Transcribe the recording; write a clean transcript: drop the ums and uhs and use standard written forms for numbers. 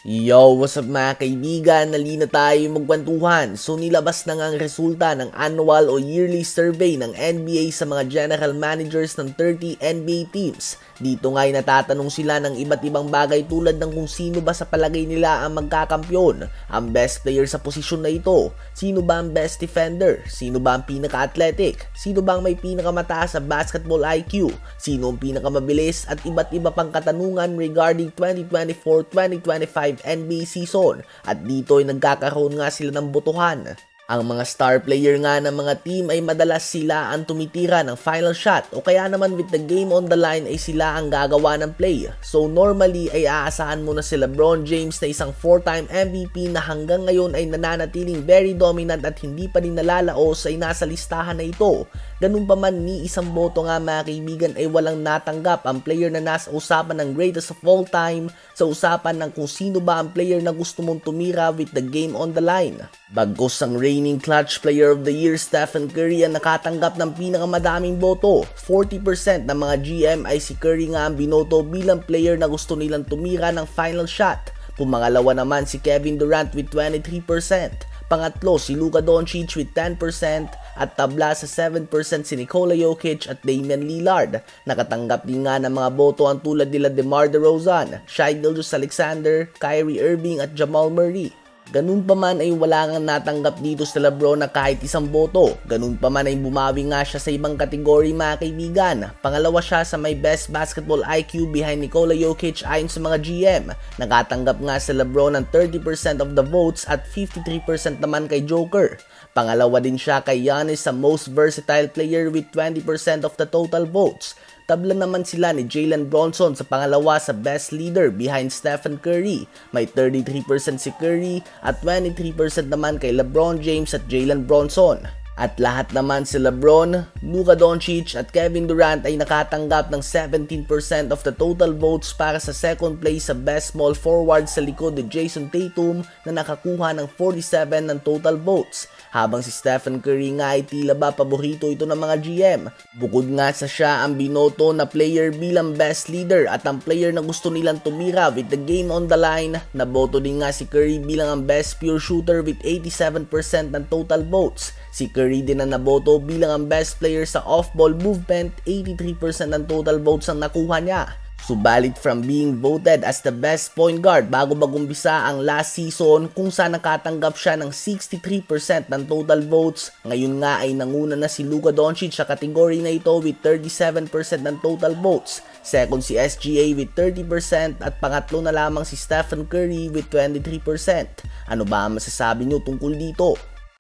Yo, what's up mga kaibigan? Nalina tayo magkwentuhan. So nilabas na nga ang resulta ng annual o yearly survey ng NBA sa mga general managers ng 30 NBA teams. Dito nga ay natatanong sila ng iba't ibang bagay tulad ng kung sino ba sa palagay nila ang magkakampyon, ang best player sa posisyon na ito, sino ba ang best defender, sino ba ang pinaka-athletic, sino ba ang may pinakamataas sa basketball IQ, sino ang pinakamabilis at iba't iba pang katanungan regarding 2024-2025 NBA season at dito ay nagkakaroon nga sila ng botohan. Ang mga star player nga ng mga team ay madalas sila ang tumitira ng final shot o kaya naman with the game on the line ay sila ang gagawa ng play. So normally ay aasahan mo na si LeBron James na isang 4-time MVP na hanggang ngayon ay nananatiling very dominant at hindi pa rin nalalaos ay nasa listahan na ito. Ganun pa man, ni isang boto nga mga kaibigan ay walang natanggap ang player na nasa usapan ng greatest of all time sa usapan ng kung sino ba ang player na gusto mong tumira with the game on the line. Bagkus ang reigning clutch player of the year Stephen Curry ang nakatanggap ng pinakamadaming boto. 40% ng mga GM ay si Curry nga ang binoto bilang player na gusto nilang tumira ng final shot. Pumangalawa naman si Kevin Durant with 23%. Pangatlo si Luka Doncic with 10% at tabla sa 7% si Nikola Jokic at Damian Lillard. Nakatanggap din nga ng mga boto ang tulad nila DeMar DeRozan, Shai Gilgeous-Alexander, Kyrie Irving at Jamal Murray. Ganun pa man ay wala nang natanggap dito sa LeBron na kahit isang boto. Ganun pa man ay bumawi nga siya sa ibang kategory mga kaibigan. Pangalawa siya sa may best basketball IQ behind Nikola Jokic ayon sa mga GM. Nakatanggap nga sa LeBron ng 30% of the votes at 53% naman kay Joker. Pangalawa din siya kay Giannis sa most versatile player with 20% of the total votes. Tabla naman sila ni Jalen Bronson sa pangalawa sa best leader behind Stephen Curry. May 33% si Curry at 23% naman kay LeBron James at Jalen Bronson. At lahat naman si LeBron, Luka Doncic at Kevin Durant ay nakatanggap ng 17% of the total votes para sa second place sa best small forward sa likod ni Jason Tatum na nakakuha ng 47 ng total votes. Habang si Stephen Curry nga ay tila ba paborito ito ng mga GM. Bukod nga sa siya ang binoto na player bilang best leader at ang player na gusto nilang tumira with the game on the line, naboto din nga si Curry bilang ang best pure shooter with 87% ng total votes. Si Curry din ang naboto bilang ang best player sa off-ball movement, 83% ng total votes ang nakuha niya. Subalit from being voted as the best point guard bago magumpisa ang last season kung saan nakatanggap siya ng 63% ng total votes, ngayon nga ay nanguna na si Luka Doncic sa kategory na ito with 37% ng total votes. Second si SGA with 30% at pangatlo na lamang si Stephen Curry with 23%. Ano ba ang masasabi nyo tungkol dito?